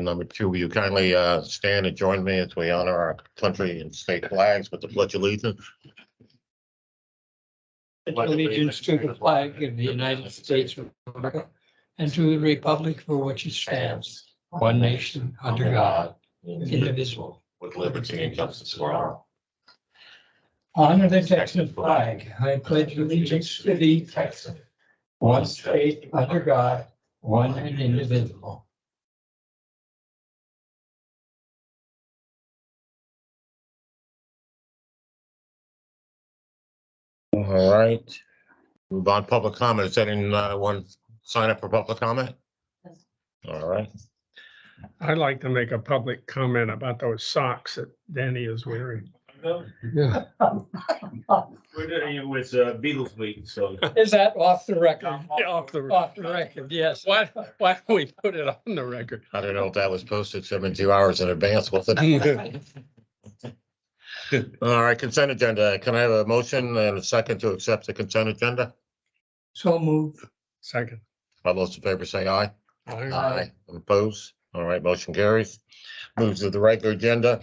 number 2, will you kindly stand and join me as we honor our country and state flags with the Pledge of Allegiance? Allegiance to the flag of the United States of America and to the republic for which it stands, one nation under God, indivisible, With liberty and justice for all. honor the Texan flag. I pledge allegiance to thee, Texas, one state under God, one and indivisible. All right. Move on, public comment. Is anyone sign up for public comment? All right. I'd like to make a public comment about those socks that Danny is wearing. Yeah. We're doing it with Beatles week, so. Is that off the record? Off the record, yes. Why don't we put it on the record? I don't know if that was posted 72 hours in advance, was it? All right, consent agenda. Can I have a motion and a second to accept the consent agenda? So move. Second. All those in favor say aye. Aye. Opposed? All right, motion carries. Moves to the regular agenda.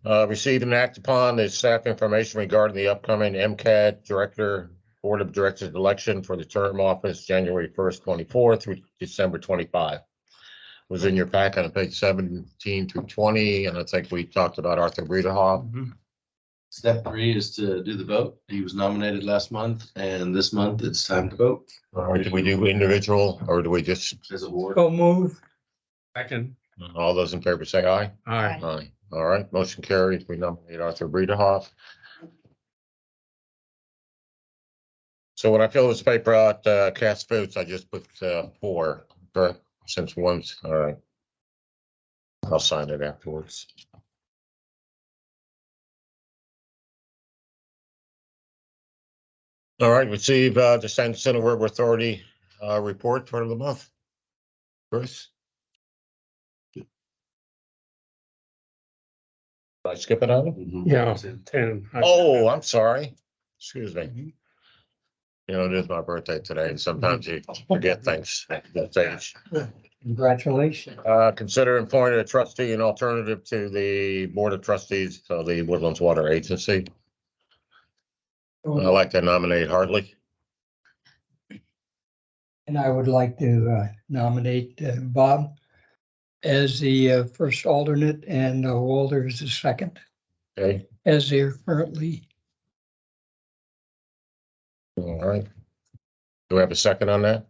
Receive and act upon the staff information regarding the upcoming MCAD Director, Board of Directors election for the term office January 1st, 24 through December 25. Was in your packet on page 17 through 20, and I think we talked about Arthur Bredehoff. Step 3 is to do the vote. He was nominated last month, and this month it's time to vote Or do we do individual, or do we just, as a ward. So move. Second. all those in favor say aye? Aye. Aye. All right, motion carries. We nominate Arthur Bredehoff. So when I fill this paper out, cast votes, I just put 4, correct? Since one's, all right. I'll sign it afterwards. All right, receive the San Jacinto River Authority report for the month. Chris? Did I skip it on? Mhm. Yeah, 10. Oh, I'm sorry. Excuse me. You know, it is my birthday today, and sometimes you forget things at this age. Congratulations. Consider appointing a trustee and alternative to the Board of Trustees of the Woodlands Water Agency. I'd like to nominate Hartley. And I would like to nominate Bob as the first alternate and Walter as the second, Okay, as they're currently. all right. Do we have a second on that?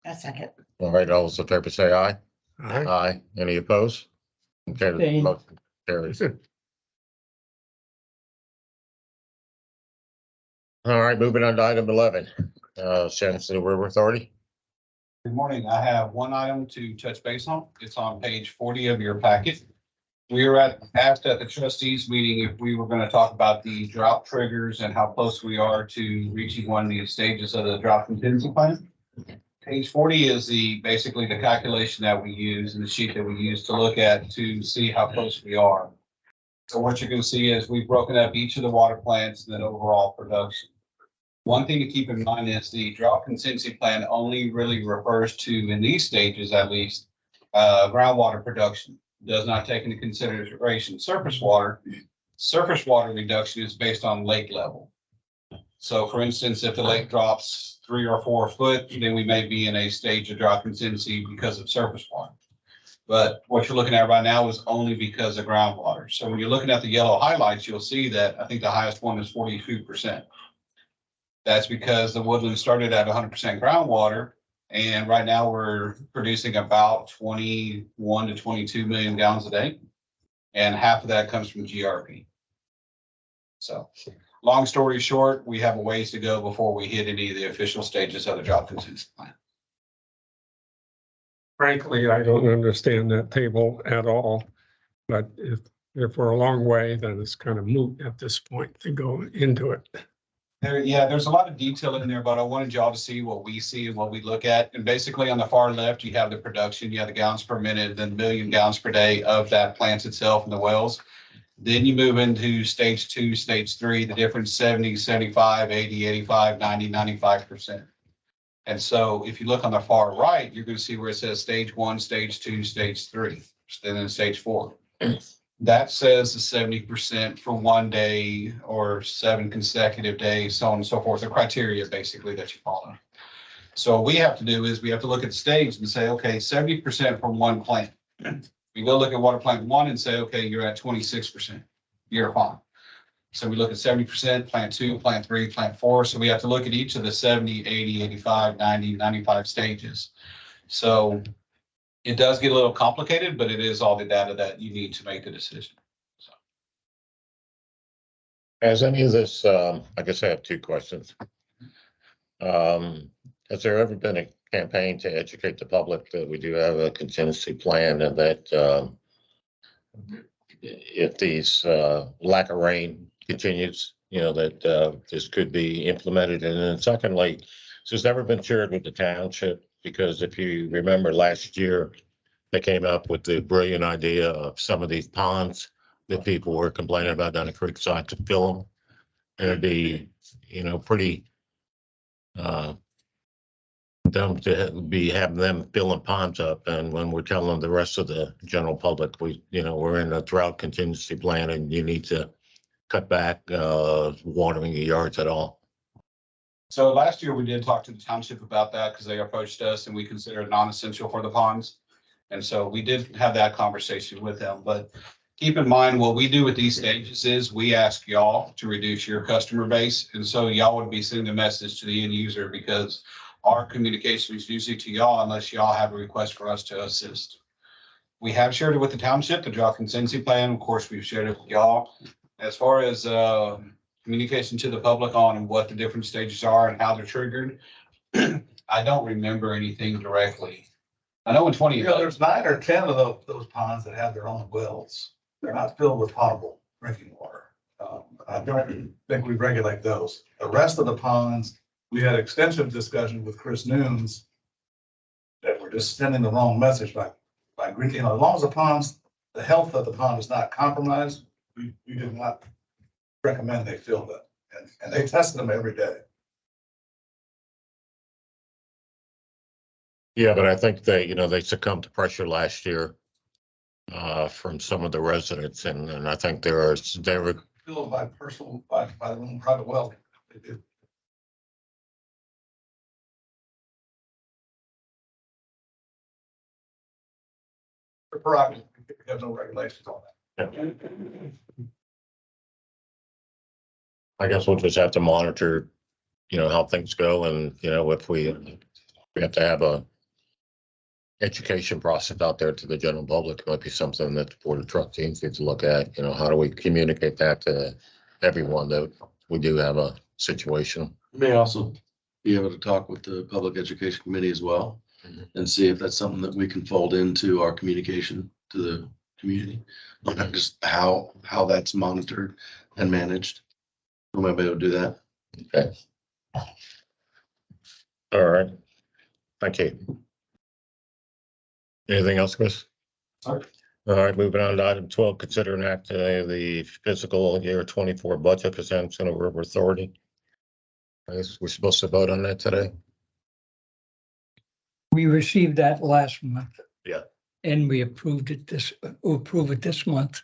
A second. All right, all those in favor say aye. Aye. Aye. Any opposed? Okay, the Abstain. motion carries. All right, moving on to item 11, San Jacinto River Authority. Good morning. I have one item to touch base on. It's on page 40 of your packet. We were asked at the trustees meeting if we were going to talk about the drought triggers and how close we are to reaching one of the stages of the drought contingency plan. Page 40 is basically the calculation that we use and the sheet that we use to look at to see how close we are. So what you're going to see is we've broken up each of the water plants and then overall production. One thing to keep in mind is the drought contingency plan only really refers to, in these stages at least, groundwater production. Does not take into consideration surface water. Surface water reduction is based on lake level. So for instance, if the lake drops 3 or 4 foot, then we may be in a stage of drought contingency because of surface water. But what you're looking at right now is only because of groundwater. So when you're looking at the yellow highlights, you'll see that I think the highest one is 42%. That's because the woodland started at 100% groundwater, and right now we're producing about 21 to 22 million gallons a day, and half of that comes from GRP. So, long story short, we have a ways to go before we hit any of the official stages of the drought contingency plan. Frankly, I don't understand that table at all. But if we're a long way, then it's kind of moot at this point to go into it. There's a lot of detail in there, but I wanted y'all to see what we see and what we look at. And basically on the far left, you have the production, you have the gallons per minute, then million gallons per day of that plant itself and the wells. Then you move into stage 2, stage 3, the different 70, 75, 80, 85, 90, 95%. And so if you look on the far right, you're going to see where it says stage 1, stage 2, stage 3. then in stage 4. That says the 70% for one day or 7 consecutive days, so on and so forth, the criteria basically that you follow. So what we have to do is we have to look at the stage and say, okay, 70% from one plant. We go look at water plant 1 and say, okay, you're at 26%. You're fine. So we look at 70%, plant 2, plant 3, plant 4. So we have to look at each of the 70, 80, 85, 90, 95 stages. So it does get a little complicated, but it is all the data that you need to make the decision. Has any of this, I guess I have two questions. Has there ever been a campaign to educate the public that we do have a contingency plan and that if these lack of rain continues, you know, that this could be implemented? And then secondly, this has never been shared with the township, because if you remember last year, they came up with the brilliant idea of some of these ponds that people were complaining about down the creek side to fill them. And it'd be, you know, pretty dumb to be having them filling ponds up. And when we're telling the rest of the general public, we're in a drought contingency plan and you need to cut back watering your yards at all. So last year we did talk to the township about that because they approached us and we consider it non-essential for the ponds. And so we did have that conversation with them, but keep in mind, what we do with these stages is we ask y'all to reduce your customer base. And so y'all would be sending a message to the end user, because our communication is usually to y'all unless y'all have a request for us to assist. We have shared it with the township, the drought contingency plan. Of course, we've shared it with y'all. As far as communication to the public on what the different stages are and how they're triggered, I don't remember anything directly. I know in 20. You know, there's 9 or 10 of those ponds that have their own wells. They're not filled with potable drinking water. I don't think we regulate those. The rest of the ponds, we had extensive discussion with Chris Nunes that we're just sending the wrong message by you know, as long as the ponds, the health of the pond is not compromised, we do not recommend they fill them. And they test them every day. Yeah, but I think they succumbed to pressure last year from some of the residents, and I think they were Filled by by their own private well. They do. Their prerogative. We have no regulations on that. I guess we'll just have to monitor, how things go, and if we have to have a education process out there to the general public. It might be something that the Board of Trustees needs to look at. How do we communicate that to everyone that we do have a situation? You may also be able to talk with the Public Education Committee as well and see if that's something that we can fold into our communication to the community, on just how that's monitored and managed. We might be able to do that. Okay. All right. Thank you. Anything else, Chris? Sorry. All right, moving on to item 12, consider and act the fiscal year 24 budget consumption of River Authority. I guess we're supposed to vote on that today. We received that last month. Yeah. And we approve it this month.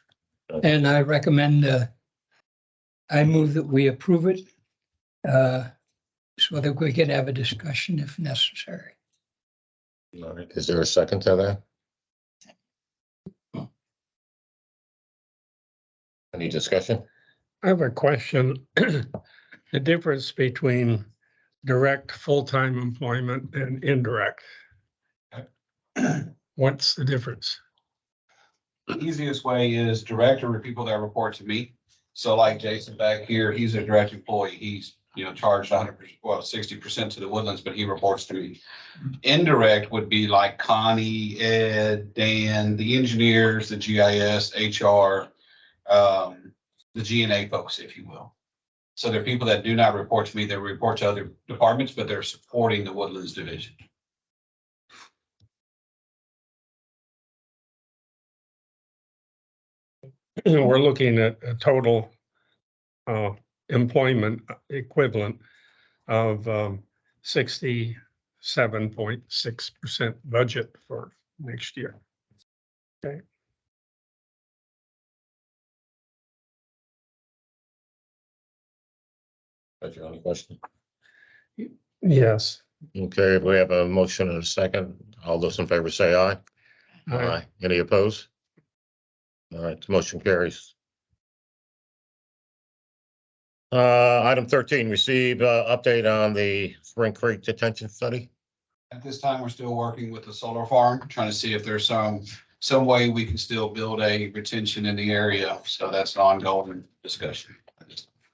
Okay. And I recommend, I move that we approve it so that we can have a discussion if necessary. All right. Is there a second to that? Any discussion? I have a question. The difference between direct full-time employment and indirect. What's the difference? The easiest way is direct are people that report to me. So like Jason back here, he's a direct employee. He's, charged 100%, 60% to the Woodlands, but he reports to me. Indirect would be like Connie, Ed, Dan, the engineers, the GIS, HR, the G&A folks, if you will. So they're people that do not report to me. They report to other departments, but they're supporting the Woodlands division. We're looking at a total employment equivalent of 67.6% budget for next year. Okay. Is there any question? Yes. Okay, we have a motion and a second. All those in favor say aye. Aye. Any opposed? All right, the motion carries. Item 13, receive update on the Spring Creek detention study. At this time, we're still working with the solar farm, trying to see if there's some way we can still build a retention in the area. So that's an ongoing discussion.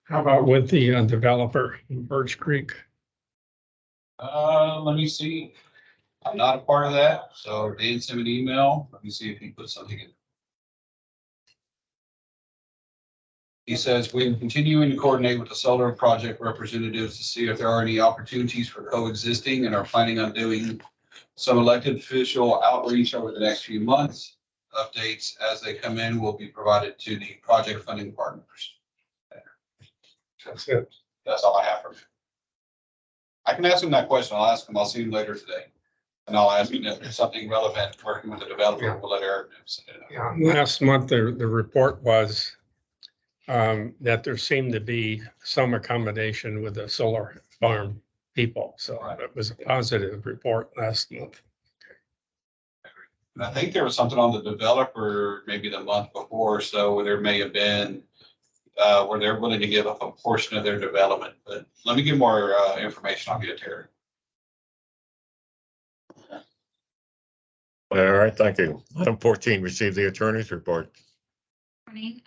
How about with the developer in Birch Creek? Let me see. I'm not a part of that, so Dan sent me an email. Let me see if he put something in. He says, we are continuing to coordinate with the solar project representatives to see if there are any opportunities for coexisting and are planning on doing some elected official outreach over the next few months. Updates as they come in will be provided to the project funding partners. That's it. That's all I have from him. I can ask him that question. I'll ask him. I'll see him later today. And I'll ask him if there's something relevant working with the developer. We'll let Eric know. Yeah, last month, the report was that there seemed to be some accommodation with the solar farm people. So it was a positive report last month. And I think there was something on the developer maybe the month before or so where there may have been where they're willing to give up a portion of their development. But let me get more information. I'll get it to Terry. All right, thank you. Item 14, receive the attorney's report. Morning.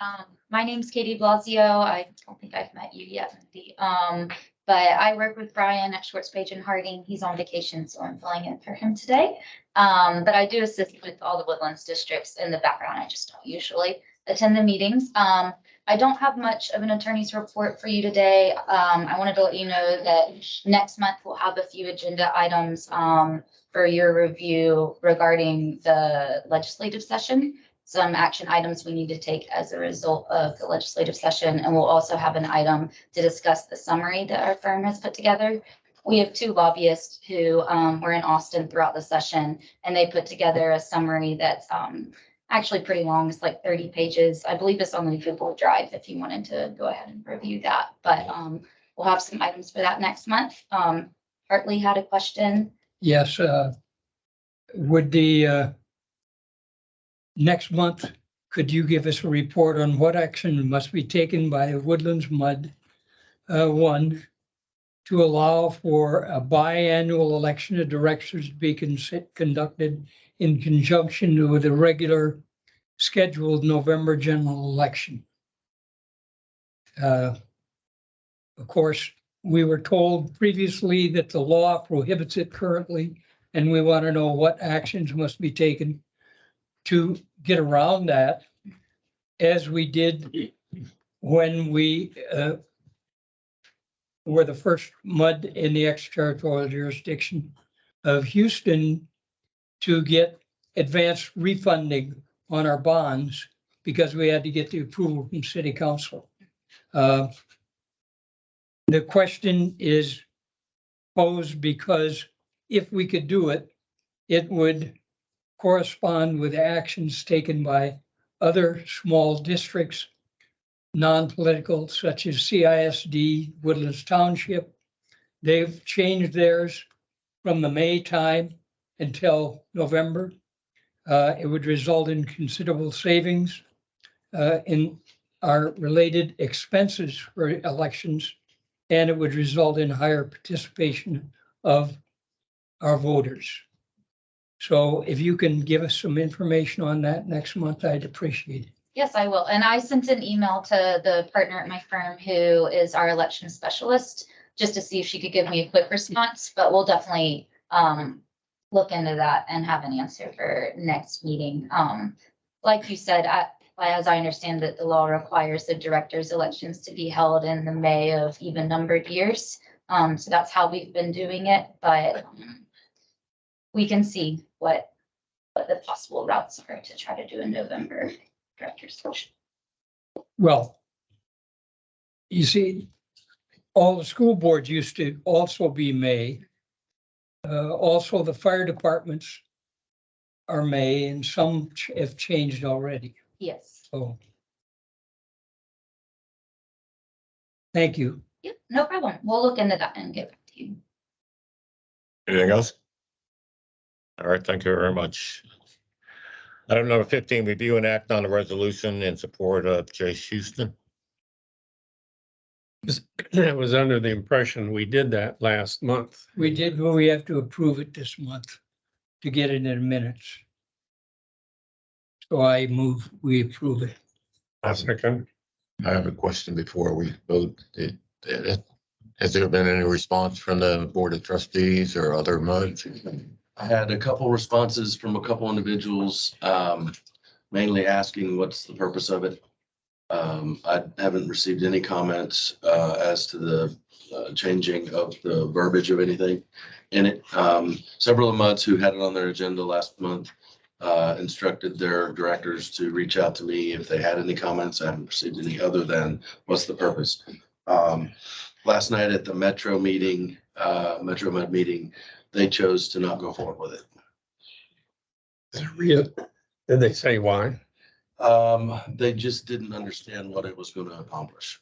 My name's Katie Blasio. I don't think I've met you yet, Mindy. But I work with Brian at Shorts Page and Harding. He's on vacation, so I'm filling in for him today. But I do assist with all the Woodlands districts in the background. I just don't usually attend the meetings. I don't have much of an attorney's report for you today. I wanted to let you know that next month we'll have a few agenda items for your review regarding the legislative session. Some action items we need to take as a result of the legislative session. And we'll also have an item to discuss the summary that our firm has put together. We have two lobbyists who were in Austin throughout the session, and they put together a summary that's actually pretty long. It's like 30 pages. I believe it's on the Google Drive if you wanted to go ahead and review that. But we'll have some items for that next month. Hartley had a question. Yes, would the next month, could you give us a report on what action must be taken by Woodlands Mud one to allow for a biannual election of directors to be conducted in conjunction with a regular scheduled November general election? Of course, we were told previously that the law prohibits it currently, and we want to know what actions must be taken to get around that, as we did when we were the first MUD in the extraterritorial jurisdiction of Houston to get advanced refunding on our bonds because we had to get the approval from city council. The question is posed because if we could do it, it would correspond with actions taken by other small districts, non-political, such as CISD, Woodlands Township. They've changed theirs from the May time until November. It would result in considerable savings in our related expenses for elections, and it would result in higher participation of our voters. So if you can give us some information on that next month, I'd appreciate it. Yes, I will. And I sent an email to the partner at my firm who is our election specialist, just to see if she could give me a quick response, but we'll definitely look into that and have an answer for next meeting. Like you said, as I understand that the law requires the director's elections to be held in the May of even numbered years. So that's how we've been doing it, but we can see what the possible routes are to try to do in November director's election. Well, you see, all the school boards used to also be May. Also, the fire departments are May, and some have changed already. Yes. So, thank you. Yep, no problem. We'll look into that and get back to you. Anything else? All right, thank you very much. Item number 15, review and act on a resolution in support of Jace Houston. I was under the impression we did that last month. We did, but we have to approve it this month to get it in minutes. So I move, we approve it. A second. I have a question before we vote. Has there been any response from the Board of Trustees or other MUDs? I had a couple responses from a couple individuals, mainly asking what's the purpose of it. I haven't received any comments as to the changing of the verbiage of anything in it. Several of MUDs who had it on their agenda last month instructed their directors to reach out to me if they had any comments. I haven't received any other than what's the purpose. Last night at the Metro meeting, Metro MUD meeting, they chose to not go forward with it. Did they say why? They just didn't understand what it was going to accomplish.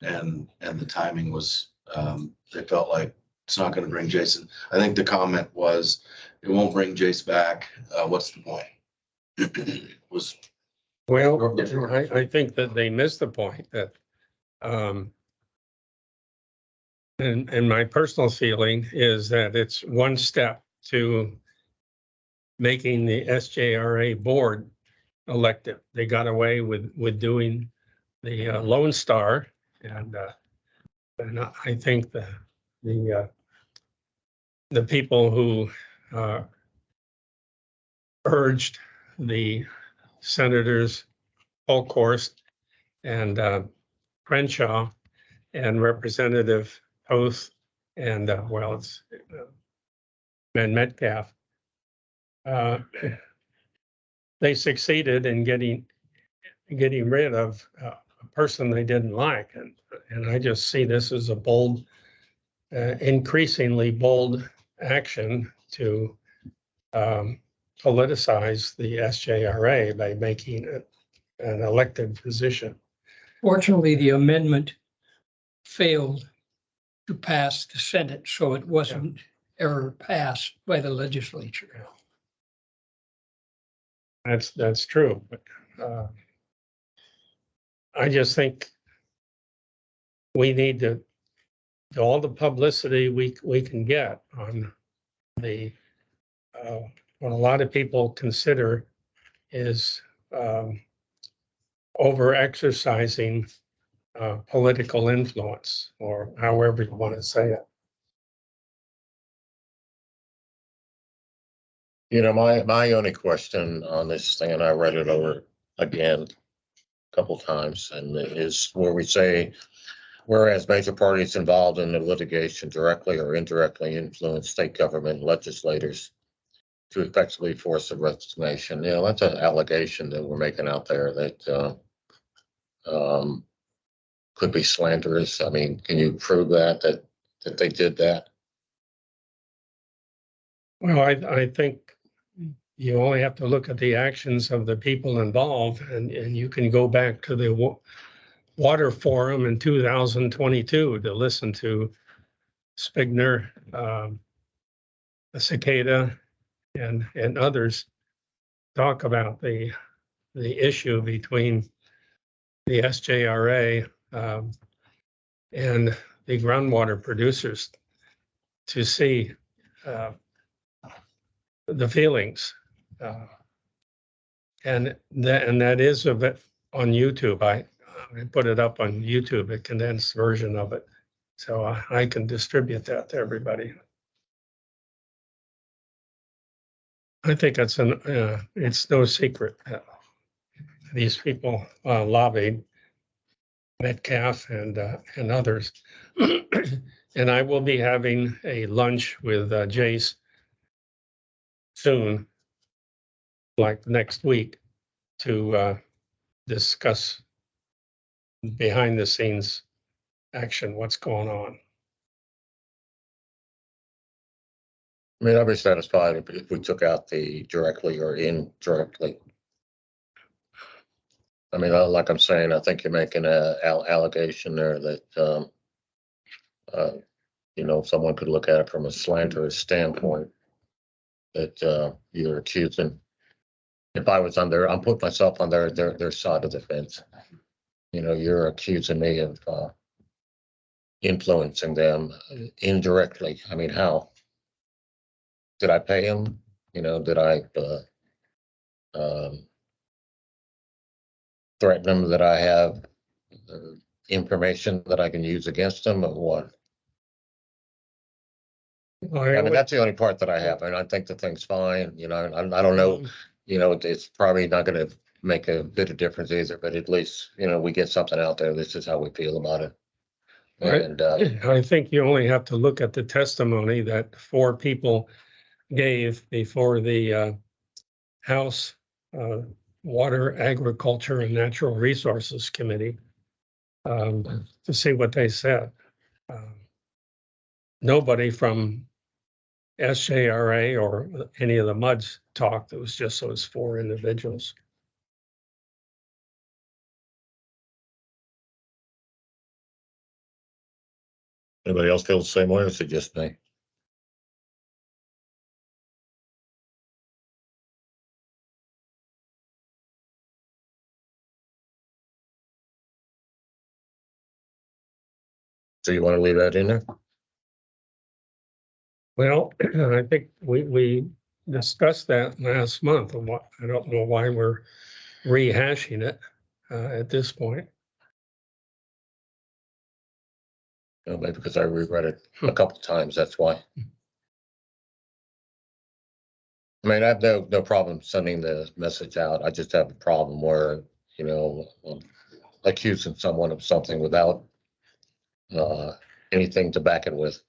And the timing was, they felt like it's not going to bring Jason. I think the comment was, it won't bring Jace back. What's the point? Was, Well, I think that they missed the point that, and my personal feeling is that it's one step to making the SJRA board elected. They got away with doing the Lone Star, and I think the people who urged the senators Holkhorst and Crenshaw and Representative Oath and and Metcalf. They succeeded in getting rid of a person they didn't like, and I just see this as a bold, increasingly bold action to politicize the SJRA by making it an elected position. Fortunately, the amendment failed to pass the Senate, so it wasn't ever passed by the legislature. That's true, but I just think we need to all the publicity we can get on the what a lot of people consider is over exercising political influence, or however you want to say it. You know, my only question on this thing, and I read it over again a couple times, and is where we say, whereas major parties involved in the litigation directly or indirectly influence state government legislators to effectively force a resignation. You know, that's an allegation that we're making out there that could be slanderous. I mean, can you prove that they did that? Well, I think you only have to look at the actions of the people involved, and you can go back to the water forum in 2022 to listen to Spigner, Cicada, and others talk about the issue between the SJRA and the groundwater producers to see the feelings. And that is a bit on YouTube. I put it up on YouTube, a condensed version of it. So I can distribute that to everybody. I think it's no secret. These people lobbied Metcalf and others. And I will be having a lunch with Jace soon, like next week, to discuss behind the scenes action, what's going on. I mean, I'd be satisfied if we took out the directly or indirectly. I mean, like I'm saying, I think you're making a allegation there that You know, someone could look at it from a slanderous standpoint. That you're accusing. If I was on there, I'm putting myself on their side of the fence. You know, you're accusing me of influencing them indirectly. I mean, how? Did I pay him? You know, did I threaten them that I have information that I can use against them or what? I mean, that's the only part that I have, and I think the thing's fine, you know, I don't know, you know, it's probably not gonna make a bit of difference either, but at least, you know, we get something out there. This is how we feel about it. Right. And, I think you only have to look at the testimony that 4 people gave before the House Water, Agriculture and Natural Resources Committee to see what they said. Nobody from SJRA or any of the MUDs talked. It was just those 4 individuals. anybody else feel the same way or is it just me? So you want to leave that in there? Well, I think we discussed that last month. And what, I don't know why we're rehashing it at this point. You know, maybe because I reread it a couple times, that's why. I mean, I have no problem sending the message out. I just have a problem where, you know, accusing someone of something without anything to back it with.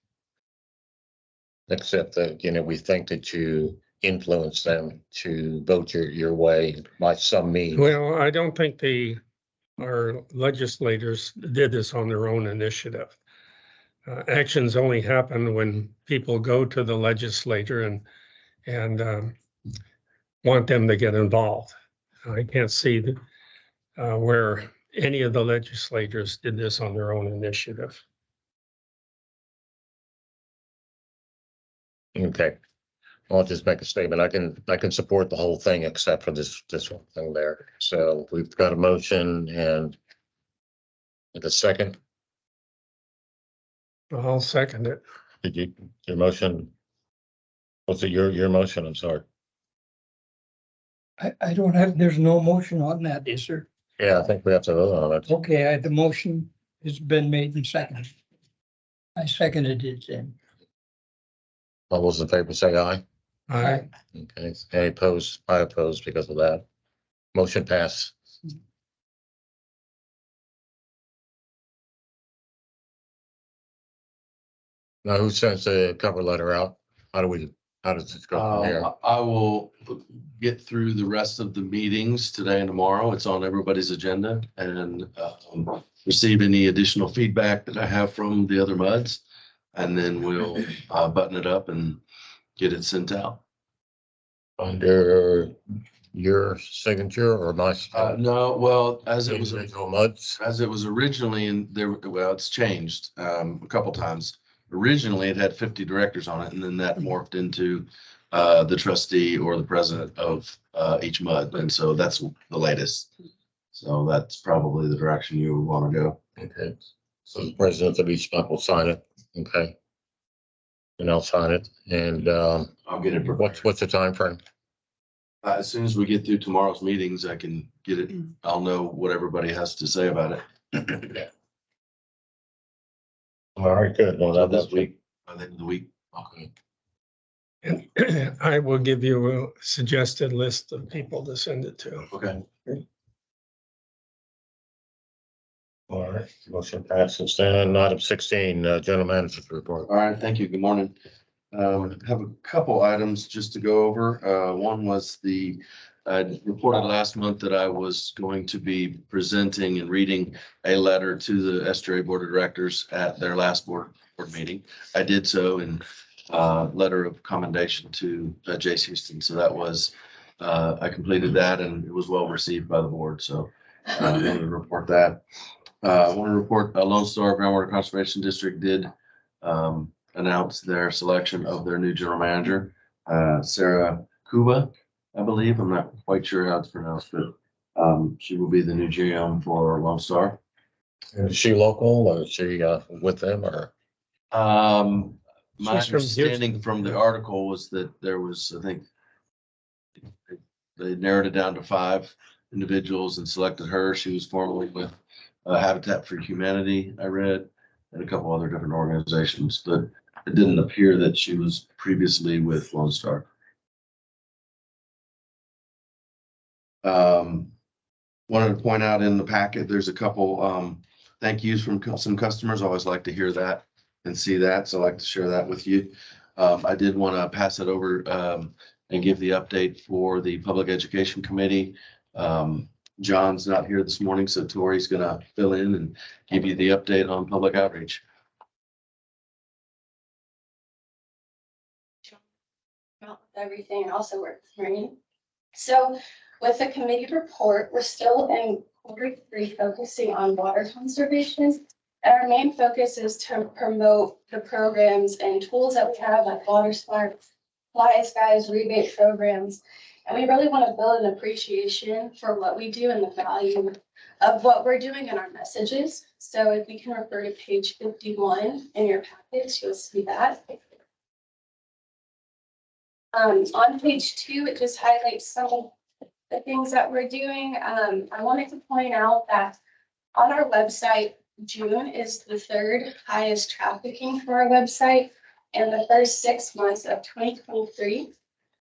Except that, you know, we think that you influence them to vote your way by some means. Well, I don't think our legislators did this on their own initiative. Actions only happen when people go to the legislature and want them to get involved. I can't see where any of the legislators did this on their own initiative. Okay, I'll just make a statement. I can support the whole thing except for this one thing there. So we've got a motion and a second. I'll second it. Did you, your motion? Was it your motion? I'm sorry. I don't have, there's no motion on that, is there? Yeah, I think we have to vote on it. Okay, the motion has been made and seconded. I seconded it then. All those in favor say aye. Aye. Okay, any opposed? I oppose because of that. Motion passed. Now, who sends the cover letter out? How does this go from here? I will get through the rest of the meetings today and tomorrow. It's on everybody's agenda and receive any additional feedback that I have from the other MUDs. And then we'll button it up and get it sent out. Under your signature or my? No, well, as it was Individual MUDs? As it was originally in there, well, it's changed a couple times. Originally, it had 50 directors on it, and then that morphed into the trustee or the president of each MUD. And so that's the latest. So that's probably the direction you would want to go. Okay, so the president of each MUD will sign it, okay? And I'll sign it, and I'll get it prepared. what's the time frame? As soon as we get through tomorrow's meetings, I can get it. I'll know what everybody has to say about it. All right, good. Well, So that's this week, by the end of the week. Okay. And I will give you a suggested list of people to send it to. Okay. All right, motion passes. Then item 16, general manager's report. All right, thank you. Good morning. Have a couple items just to go over. One was I reported last month that I was going to be presenting and reading a letter to the SJRA Board of Directors at their last board meeting. I did so in letter of commendation to Jace Houston. So that was, I completed that and it was well received by the board. So I wanted to report that. I want to report Lone Star Groundwater Conservation District did announce their selection of their new general manager, Sarah Kuba, I believe. I'm not quite sure how it's pronounced, but she will be the new GM for Lone Star. Is she local or is she with them or? My She's from Houston. understanding from the article was that there was, I think, they narrowed it down to 5 individuals and selected her. She was formerly with Habitat for Humanity, I read, and a couple other different organizations, but it didn't appear that she was previously with Lone Star. Wanted to point out in the packet, there's a couple thank yous from some customers. I always like to hear that and see that, so I like to share that with you. I did want to pass it over and give the update for the Public Education Committee. John's not here this morning, so Tori's gonna fill in and give you the update on public outreach. Everything and also work with Maureen. So with the committee report, we're still in quarter 3 focusing on water conservation. Our main focus is to promote the programs and tools that we have like Water Smart, Fly Skies, rebate programs. And we really want to build an appreciation for what we do and the value of what we're doing in our messages. So if we can refer to page 51 in your package, you'll see that. On page 2, it just highlights some of the things that we're doing. I wanted to point out that on our website, June is the 3rd highest trafficking for our website. In the first 6 months of 2023,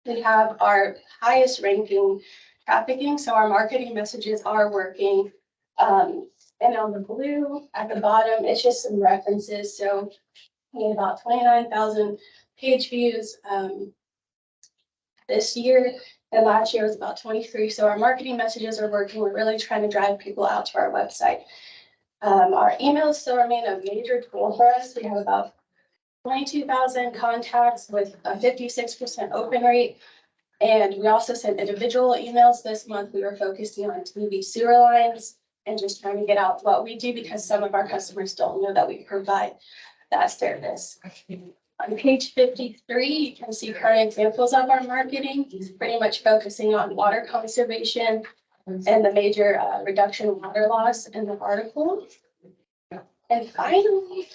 we have our highest ranking trafficking. So our marketing messages are working. And on the blue at the bottom, it's just some references. So we had about 29,000 page views this year, and last year was about 23. So our marketing messages are working. We're really trying to drive people out to our website. Our emails still remain a major tool for us. We have about 22,000 contacts with a 56% open rate. And we also sent individual emails this month. We were focusing on TV sewer lines and just trying to get out what we do because some of our customers don't know that we provide that service. On page 53, you can see current examples of our marketing. It's pretty much focusing on water conservation and the major reduction in water loss in the article. And finally,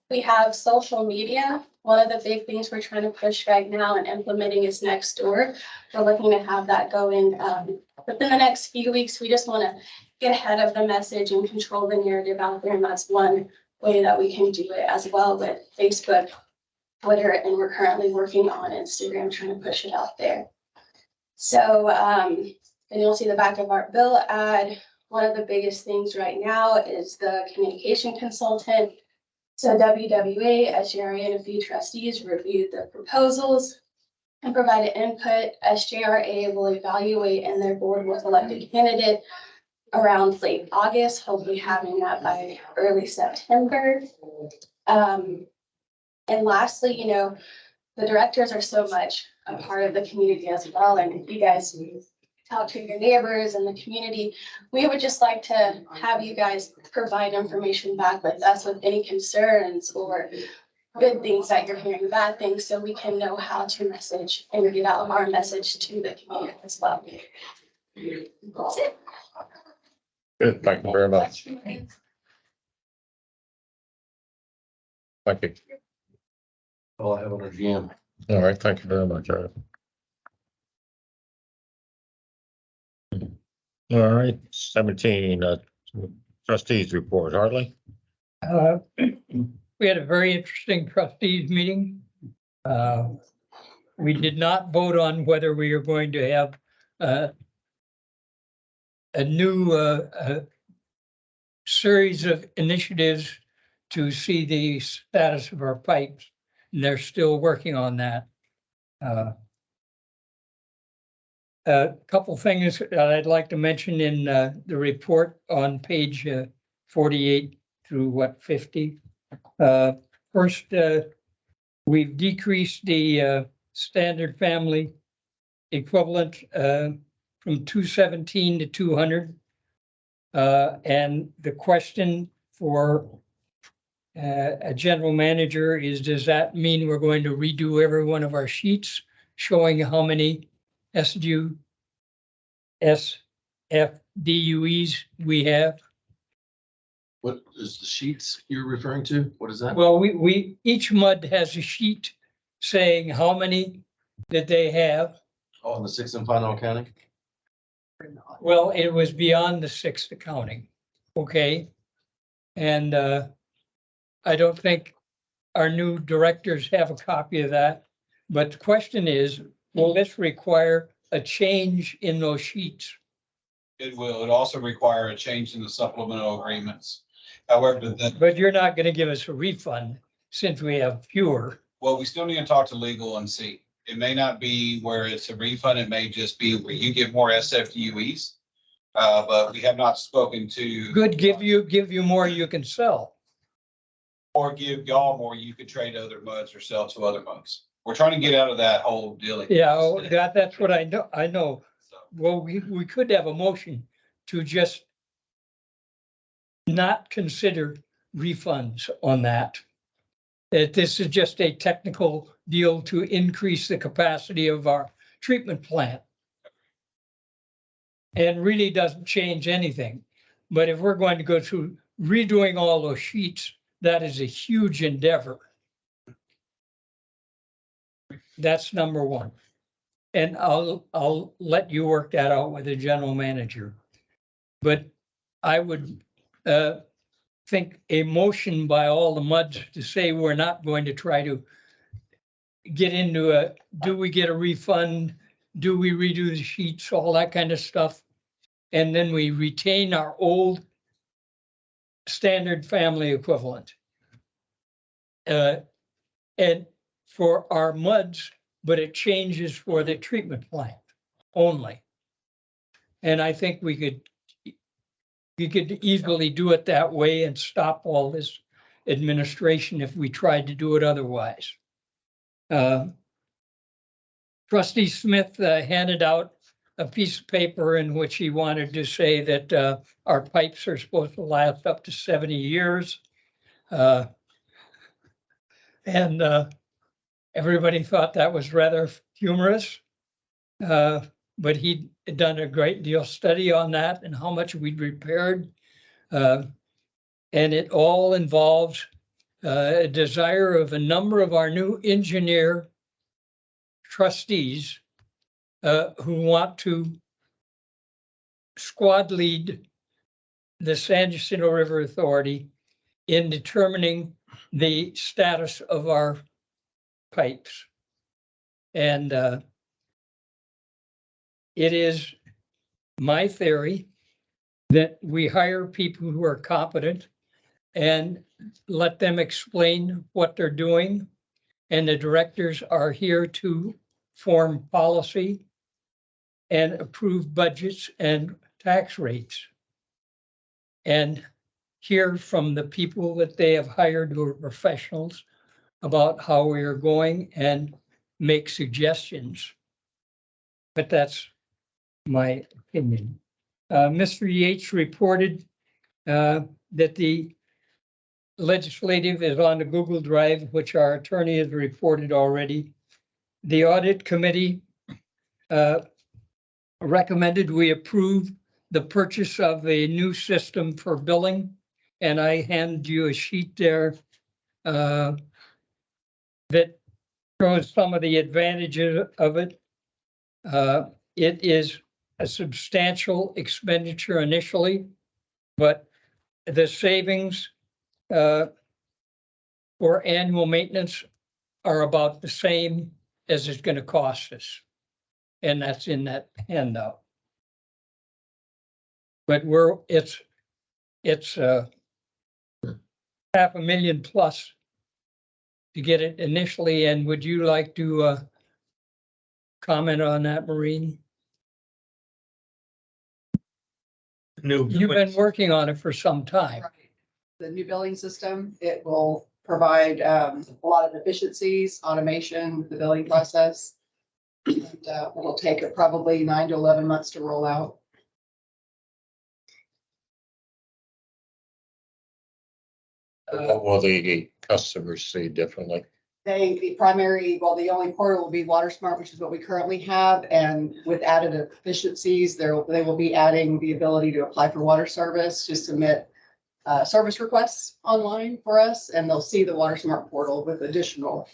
we have social media. One of the big things we're trying to push right now and implementing is Nextdoor. We're looking to have that going within the next few weeks. We just want to get ahead of the message and control the narrative out there. And that's one way that we can do it, as well with Facebook, Twitter, and we're currently working on Instagram, trying to push it out there. So, and you'll see the back of our bill ad. One of the biggest things right now is the communication consultant. So WWA, SJRA, and a few trustees reviewed the proposals and provided input. SJRA will evaluate and their board will select a candidate around late August, hopefully having that by early September. And lastly, you know, the directors are so much a part of the community as well. And if you guys talk to your neighbors and the community, we would just like to have you guys provide information back with us with any concerns or good things that you're hearing, bad things, so we can know how to message and get out our message to the community as well. That's it. Good, thank you very much. Thank you. All I have on our GM. All right, thank you very much, Eric. All right, 17, trustees report, Hartley. We had a very interesting trustees meeting. We did not vote on whether we are going to have a new series of initiatives to see the status of our pipes. And they're still working on that. A couple things that I'd like to mention in the report on page 48 through 50. First, we've decreased the standard family equivalent from 217 to 200. And the question for a general manager is, does that mean we're going to redo every one of our sheets showing how many SFDUEs we have? What is the sheets you're referring to? What is that? Well, each MUD has a sheet saying how many that they have. Oh, in the sixth and final accounting? Well, it was beyond the sixth accounting, okay? And I don't think our new directors have a copy of that. But the question is, will this require a change in those sheets? It will. It also require a change in the supplemental agreements. However, But you're not gonna give us a refund since we have fewer. well, we still need to talk to legal and see. It may not be where it's a refund. It may just be where you get more SFDUEs. But we have not spoken to. Good, give you more you can sell. Or give y'all more, you could trade other MUDs or sell to other MUDs. We're trying to get out of that whole deal. Yeah, that's what I know. So, Well, we could have a motion to just not consider refunds on that. That this is just a technical deal to increase the capacity of our treatment plant. And really doesn't change anything. But if we're going to go through redoing all those sheets, that is a huge endeavor. That's number one. And I'll let you work that out with the general manager. But I would think a motion by all the MUDs to say we're not going to try to get into do we get a refund? Do we redo the sheets, all that kind of stuff? And then we retain our old standard family equivalent. And for our MUDs, but it changes for the treatment plant only. And I think we could easily do it that way and stop all this administration if we tried to do it otherwise. Trustee Smith handed out a piece of paper in which he wanted to say that our pipes are supposed to last up to 70 years. And everybody thought that was rather humorous. But he'd done a great deal of study on that and how much we'd repaired. And it all involves a desire of a number of our new engineer trustees who want to squad lead the San Jacinto River Authority in determining the status of our pipes. And it is my theory that we hire people who are competent and let them explain what they're doing. And the directors are here to form policy and approve budgets and tax rates. And hear from the people that they have hired who are professionals about how we are going and make suggestions. But that's my opinion. Mr. Yates reported that the legislative is on the Google Drive, which our attorney has reported already. The audit committee recommended we approve the purchase of a new system for billing. And I hand you a sheet there that shows some of the advantages of it. It is a substantial expenditure initially, but the savings for annual maintenance are about the same as it's going to cost us. And that's in that handout. But it's $500,000 plus to get it initially. And would you like to comment on that, Maureen? You've been working on it for some time. Right. The new billing system, it will provide a lot of efficiencies, automation with the billing process. And it'll take it probably 9 to 11 months to roll out. What will the customers see differently? the only portal will be WaterSmart, which is what we currently have, and with added efficiencies, they will be adding the ability to apply for water service, to submit service requests online for us, and they'll see the WaterSmart portal with additional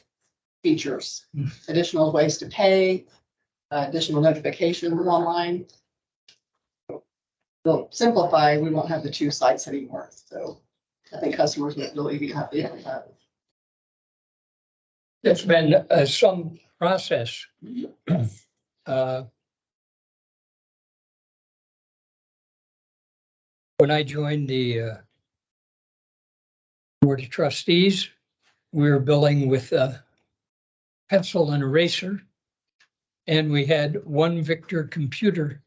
features, additional ways to pay, additional notifications online. They'll simplify, we won't have the two sites anymore, so I think customers will really be happy with that. It's been some process. When I joined the Board of Trustees, we were billing with a pencil and eraser, and we had one Victor computer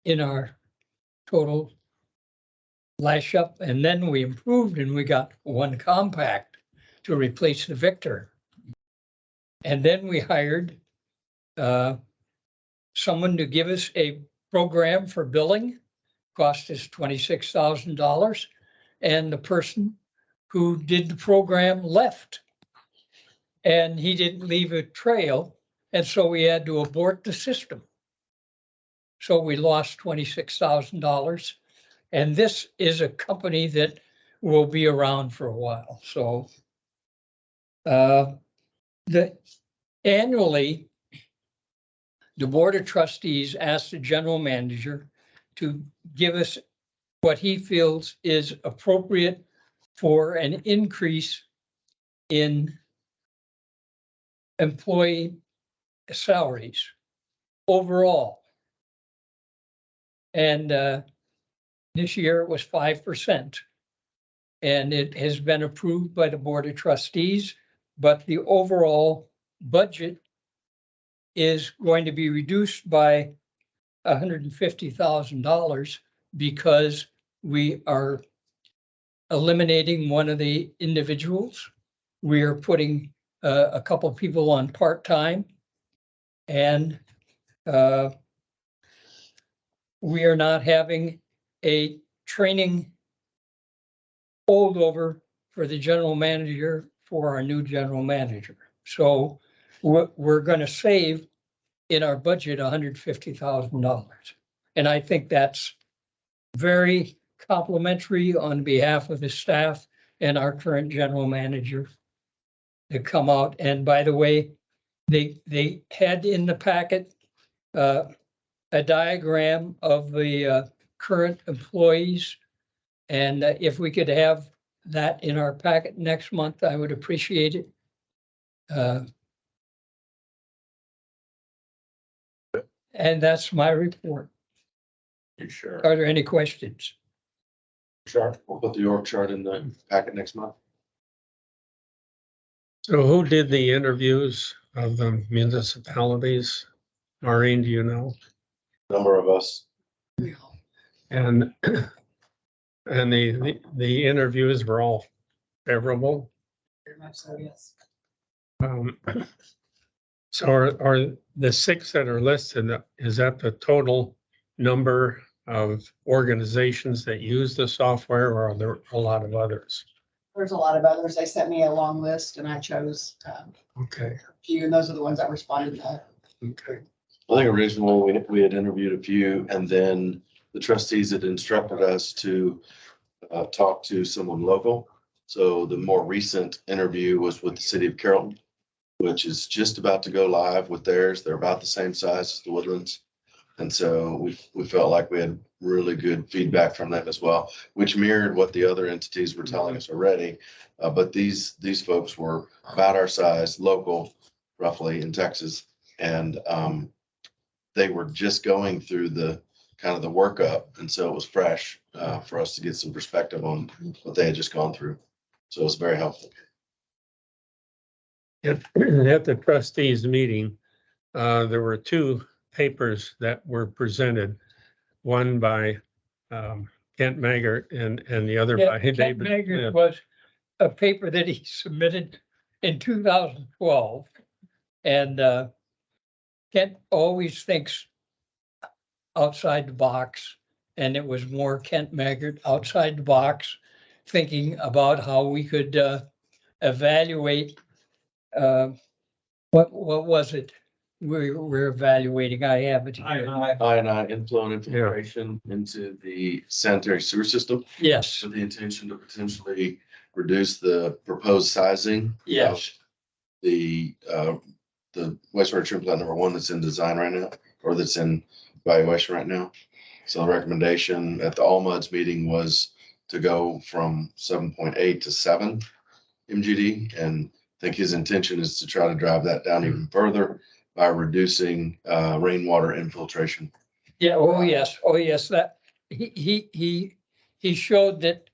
in our total lash up, and then we improved and we got one compact to replace the Victor. And then we hired someone to give us a program for billing, cost us $26,000. And the person who did the program left. And he didn't leave a trail, and so we had to abort the system. So we lost $26,000. And this is a company that will be around for a while, so. Annually, the Board of Trustees asks the general manager to give us what he feels is appropriate for an increase in employee salaries overall. And this year it was 5%. And it has been approved by the Board of Trustees, but the overall budget is going to be reduced by $150,000 because we are eliminating one of the individuals. We are putting a couple of people on part-time, and we are not having a training holdover for the general manager for our new general manager. So we're going to save in our budget $150,000. And I think that's very complimentary on behalf of the staff and our current general manager to come out. And by the way, they had in the packet a diagram of the current employees. And if we could have that in our packet next month, I would appreciate it. And that's my report. You sure? Are there any questions? Sure. We'll put the org chart in the packet next month. So who did the interviews of the municipalities? Maureen, do you know? Number of us. And the interviews were all favorable. Very much so, yes. So are the 6 that are listed, is that the total number of organizations that use the software, or are there a lot of others? There's a lot of others. They sent me a long list and I chose Okay, a few, and those are the ones that responded to that. okay. I think originally we had interviewed a few, and then the trustees had instructed us to talk to someone local. So the more recent interview was with the city of Carrollton, which is just about to go live with theirs. They're about the same size as the Woodlands. And so we felt like we had really good feedback from them as well, which mirrored what the other entities were telling us already. But these folks were about our size, local, roughly in Texas. And they were just going through the kind of the workup. And so it was fresh for us to get some perspective on what they had just gone through. So it was very helpful. At the trustees meeting, there were 2 papers that were presented, one by Kent Maggart and the other by Kent David Maggart Smith. was a paper that he submitted in 2012. And Kent always thinks outside the box, and it was more Kent Maggart outside the box. thinking about how we could evaluate, what was it? We're evaluating, I have it here. Ionized inflow and infiltration into the sanitary sewer system Yes, with the intention to potentially reduce the proposed sizing. yes, The wastewater treatment plant number 1 that's in design right now, or that's in evaluation right now. So the recommendation at the All Muds meeting was to go from 7.8 to 7 MGD. And I think his intention is to try to drive that down even further by reducing rainwater infiltration. yeah, oh, yes, that, he showed that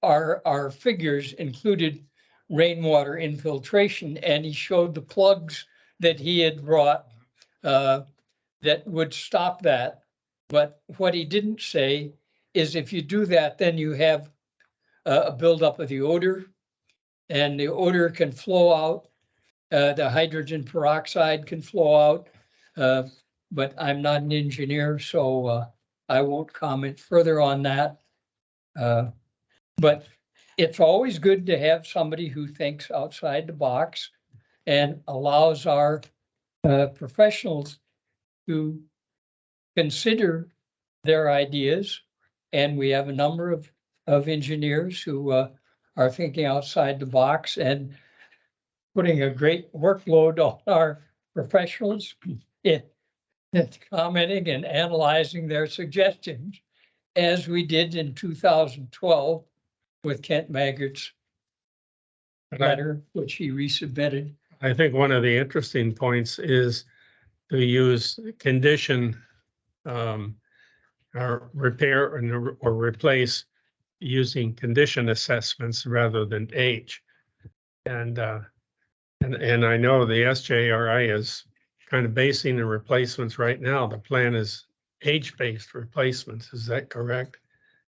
our figures included rainwater infiltration, and he showed the plugs that he had brought that would stop that. But what he didn't say is if you do that, then you have a buildup of the odor, and the odor can flow out. The hydrogen peroxide can flow out. But I'm not an engineer, so I won't comment further on that. But it's always good to have somebody who thinks outside the box and allows our professionals to consider their ideas. And we have a number of engineers who are thinking outside the box and putting a great workload on our professionals in commenting and analyzing their suggestions, as we did in 2012 with Kent Maggart's letter, which he resubmitted. I think one of the interesting points is to use condition or repair or replace using condition assessments rather than age. And I know the SJRI is kind of basing the replacements right now. The plan is age-based replacements. Is that correct?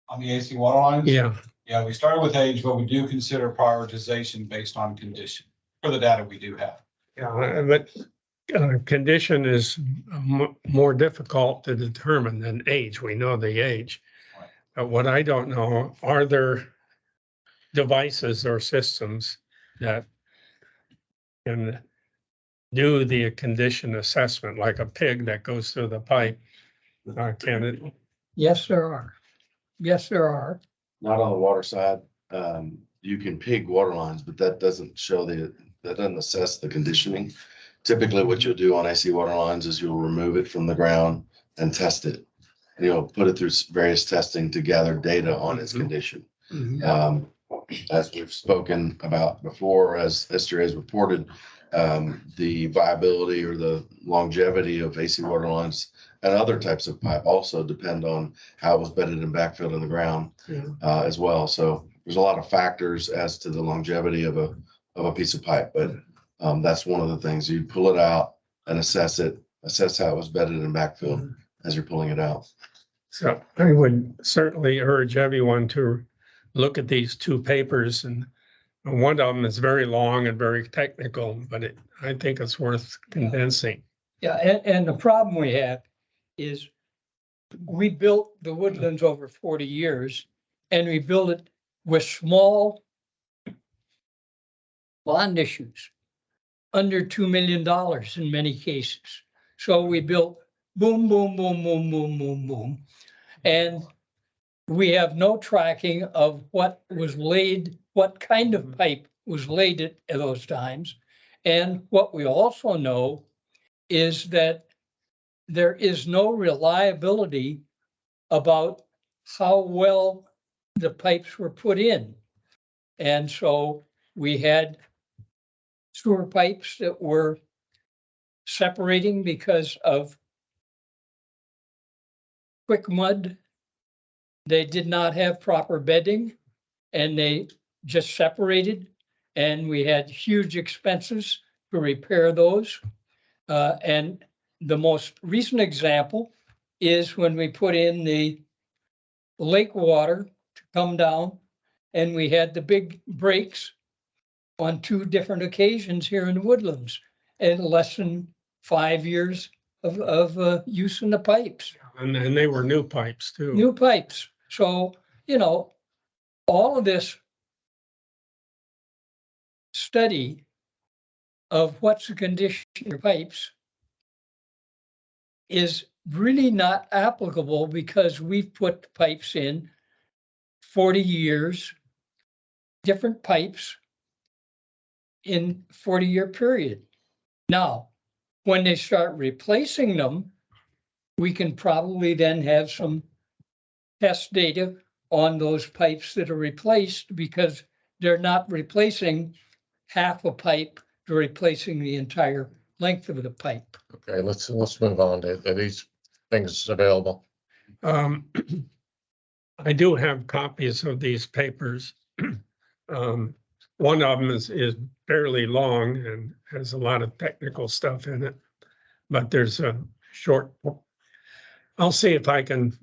On the AC water lines? Yeah. Yeah, we started with age, but we do consider prioritization based on condition for the data we do have. Yeah, but condition is more difficult to determine than age. We know the age. Right. But what I don't know, are there devices or systems that can do the condition assessment, like a pig that goes through the pipe? Can it? Yes, there are. Yes, there are. Not on the water side. You can pig water lines, but that doesn't show that doesn't assess the conditioning. Typically what you'll do on AC water lines is you'll remove it from the ground and test it. And you'll put it through various testing to gather data on its condition. As we've spoken about before, as Esther has reported, the viability or the longevity of AC water lines and other types of pipe also depend on how it was bedded and backfilled in the ground as well. So there's a lot of factors as to the longevity of a piece of pipe, but that's one of the things. You pull it out and assess it, assess how it was bedded and backfilled as you're pulling it out. So I would certainly urge everyone to look at these two papers, and one of them is very long and very technical, but I think it's worth condensing. Yeah, and the problem we have is we built the Woodlands over 40 years, and we built it with small bond issues, under $2 million in many cases. So we built boom, boom, boom, boom, boom, boom, boom. And we have no tracking of what was laid, what kind of pipe was laid at those times. And what we also know is that there is no reliability about how well the pipes were put in. And so we had sewer pipes that were separating because of quick mud. They did not have proper bedding and they just separated, and we had huge expenses to repair those. And the most recent example is when we put in the lake water to come down, and we had the big breaks on 2 different occasions here in the Woodlands, and less than 5 years of use in the pipes. And they were new pipes too. New pipes. So you know, all of this study of what's the condition of your pipes is really not applicable because we've put pipes in 40 years, different pipes in 40-year period. Now, when they start replacing them, we can probably then have some test data on those pipes that are replaced because they're not replacing half a pipe, they're replacing the entire length of the pipe. Okay, let's move on. Are these things available? I do have copies of these papers. One of them is fairly long and has a lot of technical stuff in it. But there's a short, I'll see if I can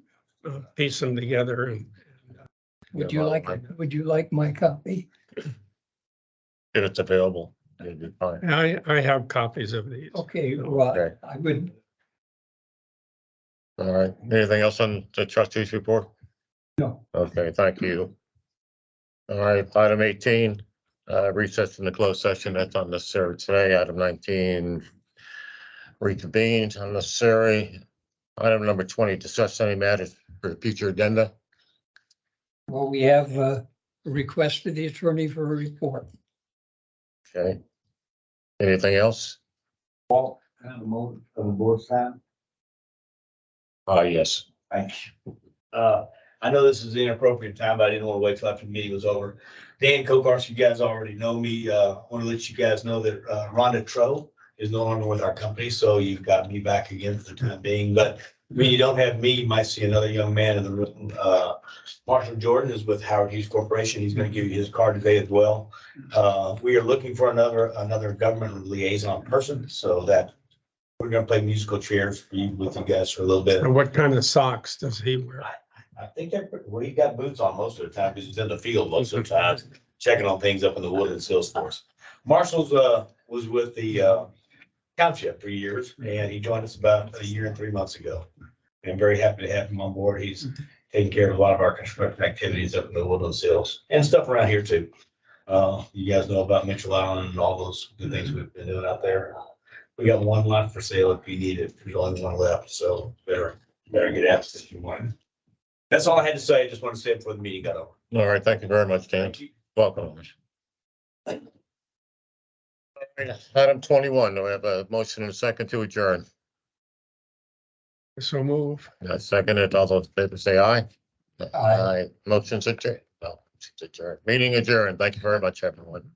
piece them together and Would you like my copy? If it's available, it'd be fine. I have copies of these. Okay, well, Okay. I would, All right. Anything else on the trustees report? no. Okay, thank you. All right, item 18, recess in the closed session. That's unnecessary today. Item 19, reconvened, unnecessary. Item number 20, discuss any matters for the future agenda. Well, we have requested the attorney for a report. Okay. Anything else? Paul, can I have a motion from the board time? Yes. Thank you. I know this is the inappropriate time, but I didn't want to wait till after the meeting was over. Dan Kokars, you guys already know me. Want to let you guys know that Rhonda Troe is no longer with our company, so you've got me back again for the time being. But when you don't have me, you might see another young man in the room. Marshall Jordan is with Howard Hughes Corporation. He's going to give you his card today as well. We are looking for another government liaison person, so that we're going to play musical chairs with you guys for a little bit. And what kind of socks does he wear? I think well, he got boots on most of the time because he's in the field most of the time, checking on things up in the Woodland Sales Force. Marshall's was with the township for years, and he joined us about a year and 3 months ago. I'm very happy to have him on board. He's taking care of a lot of our construction activities up in the Woodland Sales and stuff around here too. You guys know about Mitchell Island and all those good things we've been doing out there. We got one lot for sale if you need it. There's only one left, so better get after it if you want. That's all I had to say. I just want to say it before the meeting got over. All right, thank you very much, Dan. Thank you. Welcome. Item 21, do we have a motion and a second to adjourn? So move. Second it, all those in favor say aye. Aye. Motion's adjourned. Well, it's adjourned. Meeting adjourned. Thank you very much, everyone.